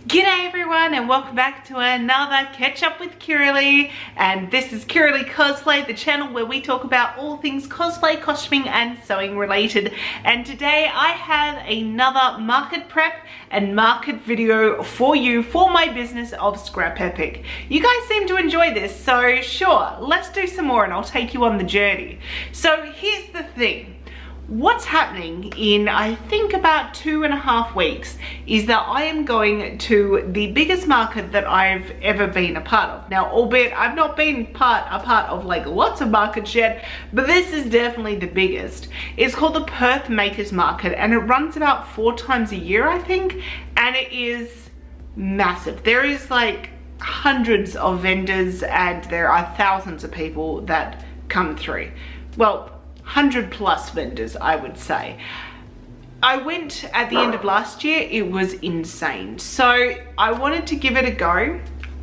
G'day everyone and welcome back to another Catch Up with Kiralee, and this is Kiralee Cosplay, the channel where we talk about all things cosplay, costuming and sewing related. And today I have another market prep and market video for you for my business of Scrap Epic. You guys seem to enjoy this, so sure, let's do some more and I'll take you on the journey. So here's the thing. What's happening in, I think, about 2.5 weeks is that I am going to the biggest market that I've ever been a part of. Now, albeit I've not been a part of like lots of markets yet, but this is definitely the biggest. It's called the Perth Makers Market and it runs about 4 times a year, I think, and it is massive. There is like hundreds of vendors and there are thousands of people that come through. Well, 100+ vendors, I would say. I went at the end of last year. It was insane, so I wanted to give it a go.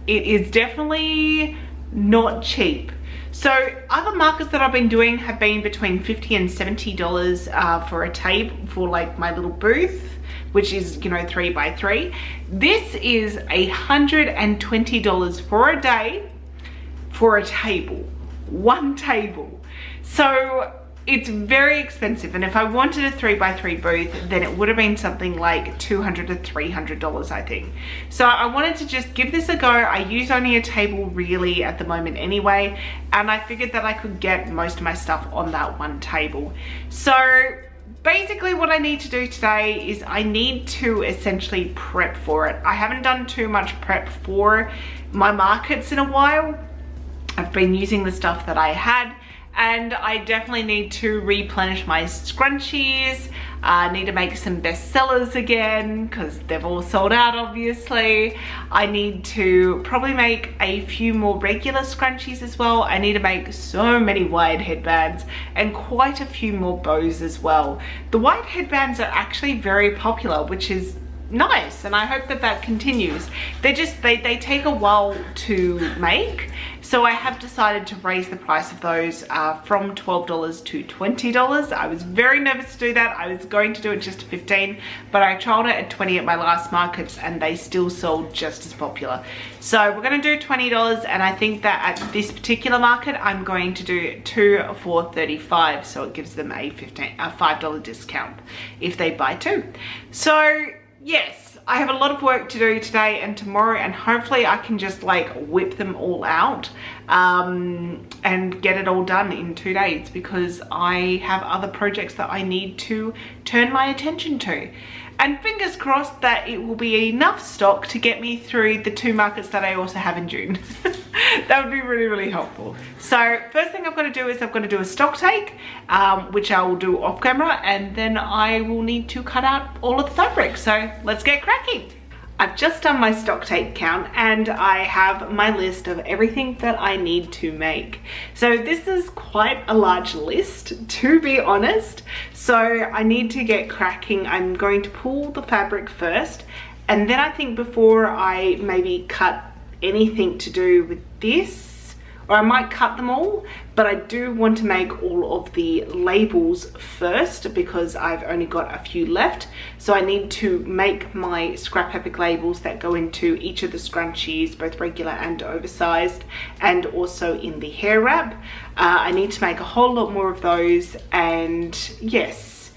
It is definitely not cheap. So other markets that I've been doing have been between $50 and $70 for a table, for like my little booth, which is, you know, 3x3. This is $120 for a day for a table, one table. So it's very expensive, and if I wanted a 3x3 booth, then it would have been something like $200 to $300, I think. So I wanted to just give this a go. I use only a table really at the moment anyway, and I figured that I could get most of my stuff on that one table. So basically what I need to do today is I need to essentially prep for it. I haven't done too much prep for my markets in a while. I've been using the stuff that I had, and I definitely need to replenish my scrunchies. I need to make some bestsellers again because they've all sold out, obviously. I need to probably make a few more regular scrunchies as well. I need to make so many wide headbands and quite a few more bows as well. The wide headbands are actually very popular, which is nice, and I hope that that continues. They take a while to make, so I have decided to raise the price of those from $12 to $20. I was very nervous to do that. I was going to do it just to $15, but I trialed it at $20 at my last markets and they still sold just as popular. So we're going to do $20, and I think that at this particular market I'm going to do 2 for $35, so it gives them a $5 discount if they buy 2. So yes, I have a lot of work to do today and tomorrow, and hopefully I can just like whip them all out and get it all done in 2 days, because I have other projects that I need to turn my attention to. And fingers crossed that it will be enough stock to get me through the 2 markets that I also have in June. That would be really, really helpful. So first thing I've got to do is I've got to do a stock take, which I will do off camera, and then I will need to cut out all of the fabric. So let's get cracking. I've just done my stock take count and I have my list of everything that I need to make. So this is quite a large list, to be honest. So I need to get cracking. I'm going to pull the fabric first, and then I think before I maybe cut anything to do with this, or I might cut them all, but I do want to make all of the labels first because I've only got a few left. So I need to make my Scrap Epic labels that go into each of the scrunchies, both regular and oversized, and also in the hair wrap. I need to make a whole lot more of those, and yes,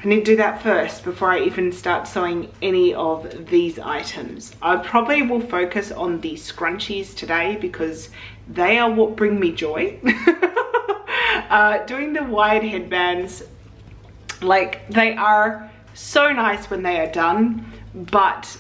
I need to do that first before I even start sewing any of these items. I probably will focus on the scrunchies today because they are what bring me joy. Doing the wide headbands, like, they are so nice when they are done, but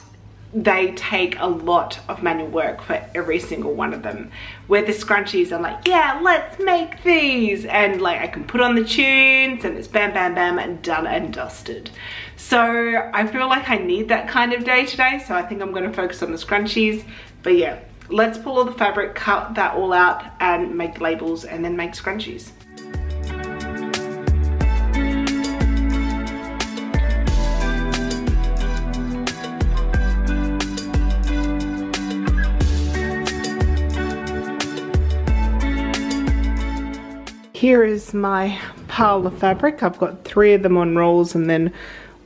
they take a lot of manual work for every single one of them. Where the scrunchies are like, yeah, let's make these, and like I can put on the tunes and it's bam bam bam and done and dusted. So I feel like I need that kind of day today, so I think I'm going to focus on the scrunchies. But yeah, let's pull all the fabric, cut that all out and make labels, and then make scrunchies. Here is my pile of fabric. I've got 3 of them on rolls and then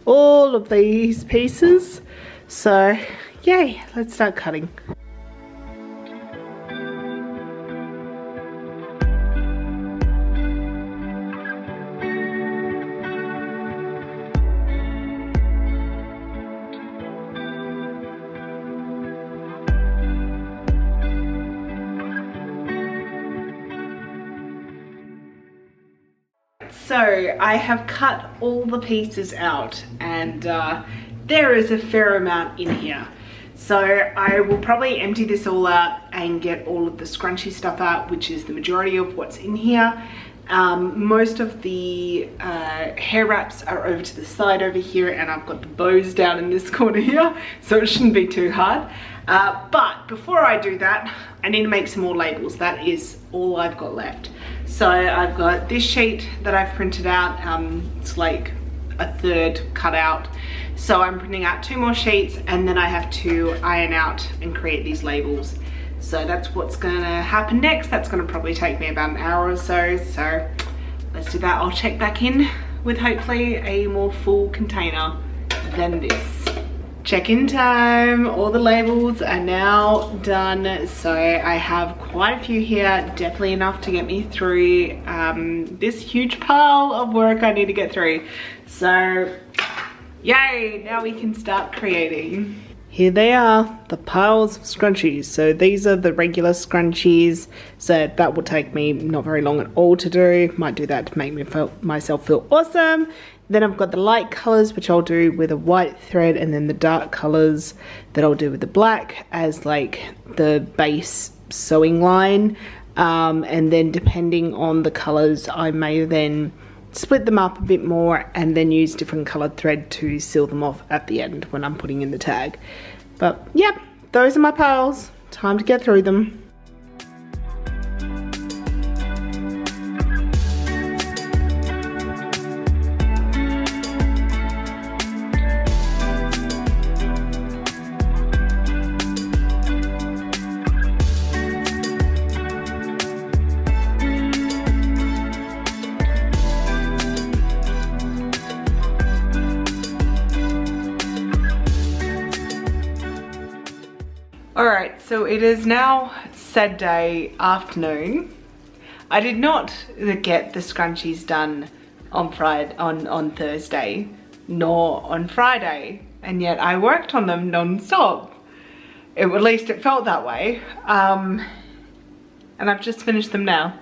all of these pieces. So yay, let's start cutting. So I have cut all the pieces out, and there is a fair amount in here. So I will probably empty this all out and get all of the scrunchy stuff out, which is the majority of what's in here. Most of the hair wraps are over to the side over here, and I've got the bows down in this corner here, so it shouldn't be too hard. But before I do that, I need to make some more labels. That is all I've got left. So I've got this sheet that I've printed out. It's like a third cut out. So I'm printing out 2 more sheets, and then I have to iron out and create these labels. So that's what's gonna happen next. That's gonna probably take me about an hour or so. So let's do that. I'll check back in with hopefully a more full container than this. Check-in time. All the labels are now done. So I have quite a few here, definitely enough to get me through this huge pile of work I need to get through. So yay, now we can start creating. Here they are, the piles of scrunchies. So these are the regular scrunchies. So that will take me not very long at all to do. Might do that to make myself feel awesome. Then I've got the light colors, which I'll do with a white thread, and then the dark colors that I'll do with the black as like the base sewing line. And then depending on the colors, I may then split them up a bit more and then use different colored thread to seal them off at the end when I'm putting in the tag. But yep, those are my piles. Time to get through them. Alright, so it is now Saturday afternoon. I did not get the scrunchies done on Thursday, nor on Friday, and yet I worked on them non-stop. At least it felt that way. And I've just finished them now.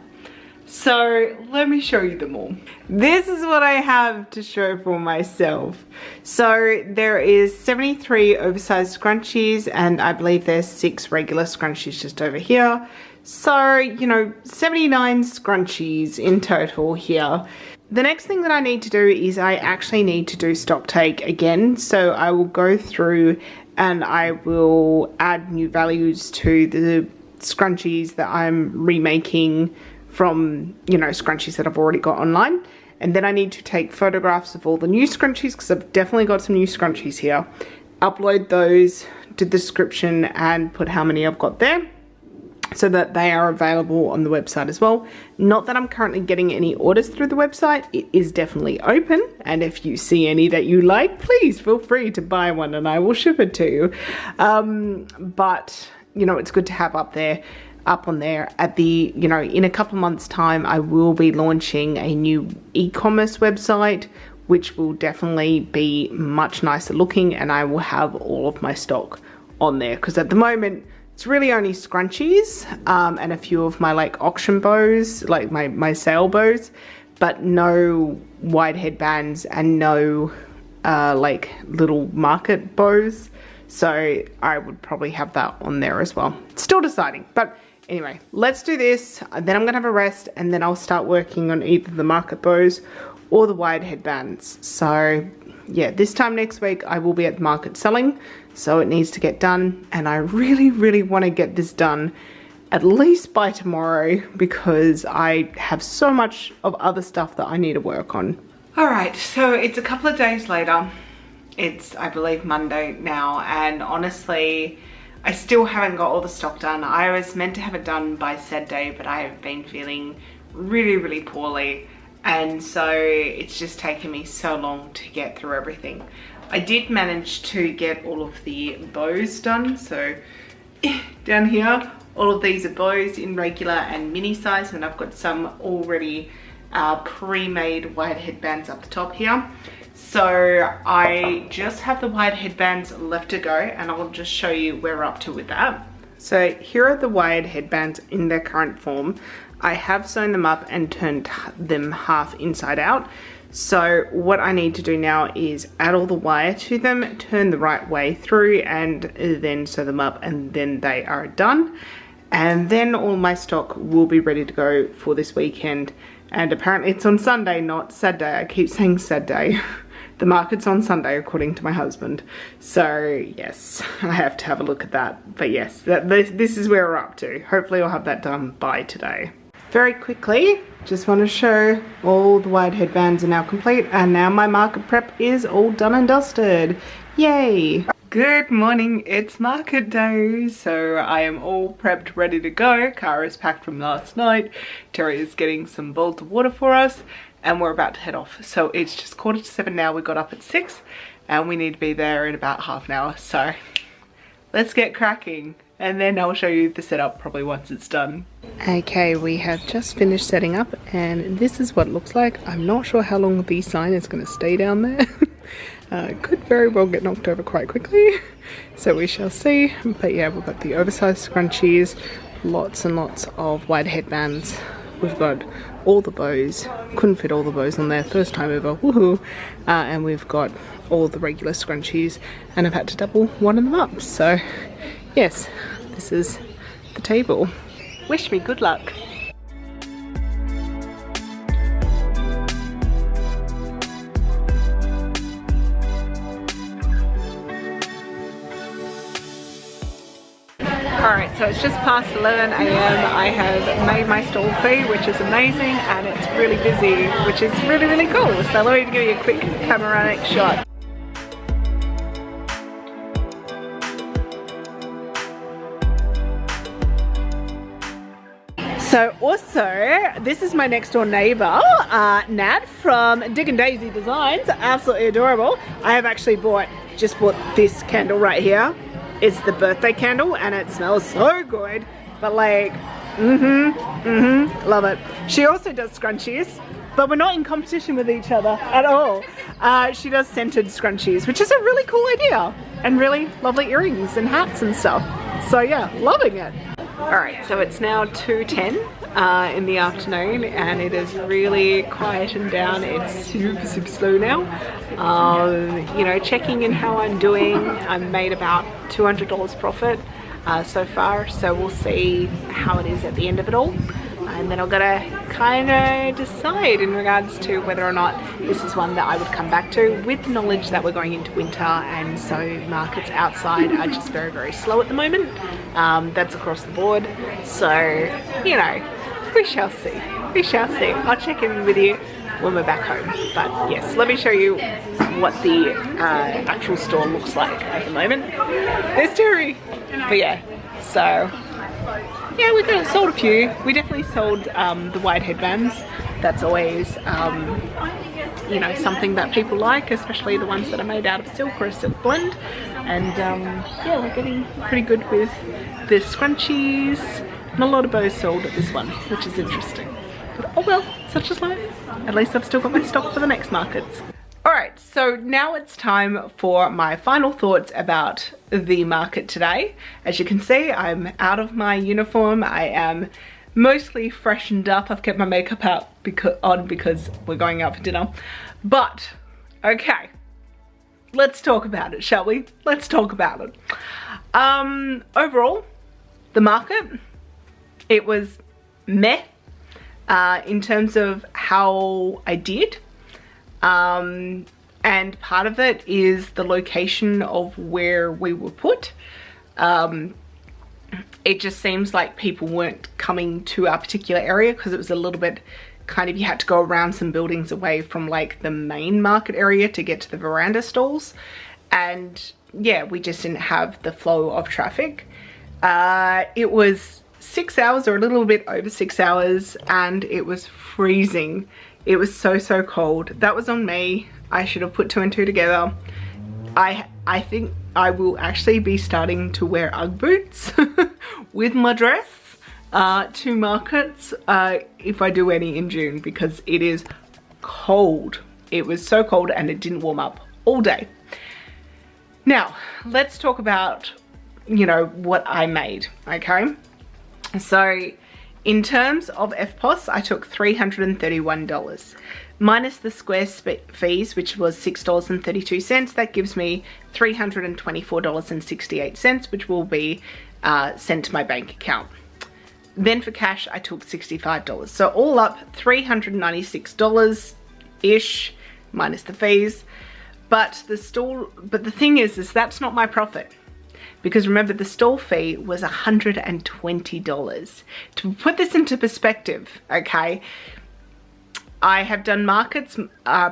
So let me show you them all. This is what I have to show for myself. So there is 73 oversized scrunchies, and I believe there's 6 regular scrunchies just over here. So, you know, 79 scrunchies in total here. The next thing that I need to do is I actually need to do stock take again. So I will go through and I will add new values to the scrunchies that I'm remaking from, you know, scrunchies that I've already got online. And then I need to take photographs of all the new scrunchies, because I've definitely got some new scrunchies here. Upload those, do the description, and put how many I've got there, so that they are available on the website as well. Not that I'm currently getting any orders through the website. It is definitely open, and if you see any that you like, please feel free to buy one and I will ship it to you. But, you know, it's good to have up on there. At the, you know, in a couple months time I will be launching a new e-commerce website, which will definitely be much nicer looking, and I will have all of my stock on there, because at the moment it's really only scrunchies and a few of my like auction bows, like my sale bows, but no wide headbands and no like little market bows. So I would probably have that on there as well. Still deciding, but anyway, let's do this. Then I'm gonna have a rest, and then I'll start working on either the market bows or the wide headbands. So yeah, this time next week I will be at the market selling, so it needs to get done, and I really want to get this done at least by tomorrow, because I have so much of other stuff that I need to work on. Alright, so it's a couple of days later. It's, I believe, Monday now, and honestly I still haven't got all the stock done. I was meant to have it done by Saturday, but I have been feeling really poorly, and so it's just taken me so long to get through everything. I did manage to get all of the bows done. So down here, all of these are bows in regular and mini size, and I've got some already pre-made wide headbands up the top here. So I just have the wide headbands left to go, and I'll just show you where we're up to with that. So here are the wide headbands in their current form. I have sewn them up and turned them half inside out. So what I need to do now is add all the wire to them, turn the right way through, and then sew them up, and then they are done. And then all my stock will be ready to go for this weekend. And apparently it's on Sunday, not Saturday. I keep saying Saturday. The market's on Sunday, according to my husband. So yes, I have to have a look at that. But yes, this is where we're up to. Hopefully I'll have that done by today. Very quickly, just want to show all the wide headbands are now complete, and now my market prep is all done and dusted. Yay! Good morning, it's market day, so I am all prepped, ready to go. Car is packed from last night. Terry is getting some bowls of water for us, and we're about to head off. So it's just 7:15 now. We got up at 6 and we need to be there in about half an hour. So let's get cracking, and then I'll show you the setup probably once it's done. Okay, we have just finished setting up, and this is what it looks like. I'm not sure how long the sign is going to stay down there. It could very well get knocked over quite quickly, so we shall see. But yeah, we've got the oversized scrunchies, lots and lots of wide headbands. We've got all the bows, couldn't fit all the bows on there, first time ever, woohoo. And we've got all the regular scrunchies, and I've had to double one of them up. So yes, this is the table. Wish me good luck. Alright, so it's just past 11 AM. I have made my stall fee, which is amazing, and it's really busy, which is really, really cool. So let me give you a quick panoramic shot. So also, this is my next door neighbour, Nat from Dig and Daisy Designs. Absolutely adorable. I have actually just bought this candle right here. It's the birthday candle, and it smells so good. But like, love it. She also does scrunchies, but we're not in competition with each other at all. She does scented scrunchies, which is a really cool idea, and really lovely earrings and hats and stuff. So yeah, loving it. Alright, so it's now 2:10 in the afternoon, and it is really quietened down. It's super slow now. You know, checking in how I'm doing. I've made about $200 profit so far, so we'll see how it is at the end of it all. And then I've got to kind of decide in regards to whether or not this is one that I would come back to, with the knowledge that we're going into winter, and so markets outside are just very, very slow at the moment. That's across the board. So, you know, we shall see. We shall see. I'll check in with you when we're back home. But yes, let me show you what the actual store looks like at the moment. There's Terry. But yeah, so yeah, we got sold a few. We definitely sold the wide headbands. That's always you know, something that people like, especially the ones that are made out of silk or a silk blend. And yeah, we're getting pretty good with the scrunchies, and a lot of bows sold at this one, which is interesting. But oh well, such is life. At least I've still got my stock for the next markets. Alright, so now it's time for my final thoughts about the market today. As you can see, I'm out of my uniform. I am mostly freshened up. I've kept my makeup on because we're going out for dinner. But, okay, let's talk about it, shall we? Let's talk about it. Overall, the market, it was meh in terms of how I did. And part of it is the location of where we were put. It just seems like people weren't coming to our particular area because it was a little bit kind of, you had to go around some buildings away from like the main market area to get to the veranda stalls. And yeah, we just didn't have the flow of traffic. It was 6 hours or a little bit over 6 hours, and it was freezing. It was so cold. That was on me. I should have put 2 and 2 together. I think I will actually be starting to wear Ugg boots with my dress to markets if I do any in June, because it is cold. It was so cold and it didn't warm up all day. Now, let's talk about, you know, what I made, okay? So, in terms of FPOS, I took $331. Minus the square fees, which was $6.32, that gives me $324.68, which will be sent to my bank account. Then for cash, I took $65. So all up, $396-ish, minus the fees. But the thing is that's not my profit. Because remember, the stall fee was $120. To put this into perspective, okay, I have done markets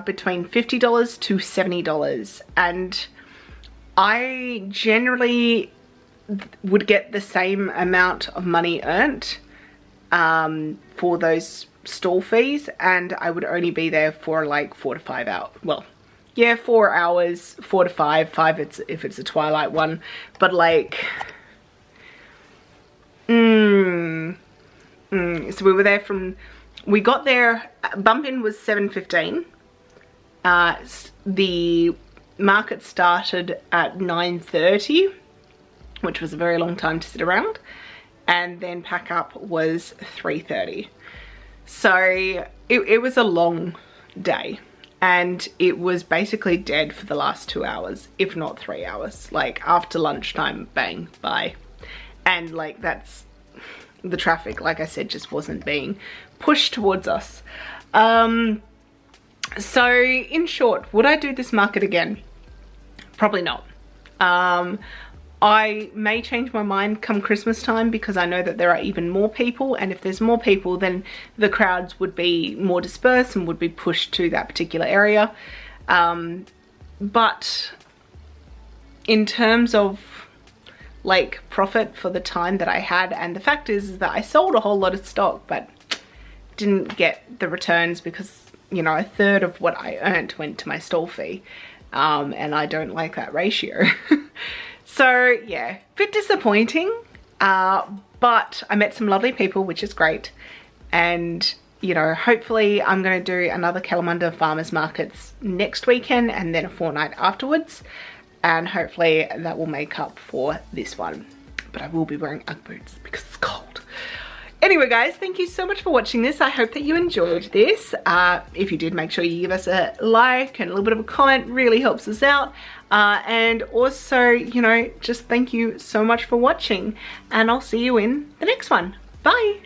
between $50 to $70, and I generally would get the same amount of money earned for those stall fees, and I would only be there for like 4 to 5 hours. Well, yeah, 4 hours, 4 to 5, if it's a twilight one, but like, so we were there we got there, bump in was 7:15. The market started at 9:30, which was a very long time to sit around, and then pack up was 3:30. So it was a long day, and it was basically dead for the last 2 hours, if not 3 hours. Like after lunchtime, bang, bye. And like that's, the traffic, like I said, just wasn't being pushed towards us. So in short, would I do this market again? Probably not. I may change my mind come Christmas time, because I know that there are even more people, and if there's more people, then the crowds would be more dispersed and would be pushed to that particular area. But in terms of like profit for the time that I had, and the fact is that I sold a whole lot of stock but didn't get the returns, because, you know, 1/3 of what I earned went to my stall fee, and I don't like that ratio. So yeah, bit disappointing, but I met some lovely people, which is great. And, you know, hopefully I'm going to do another Kalamunda Farmers Markets next weekend, and then a fortnight afterwards, and hopefully that will make up for this one. But I will be wearing Ugg boots because it's cold. Anyway guys, thank you so much for watching this. I hope that you enjoyed this. If you did, make sure you give us a like and a little bit of a comment. Really helps us out. And also, you know, just thank you so much for watching, and I'll see you in the next one. Bye.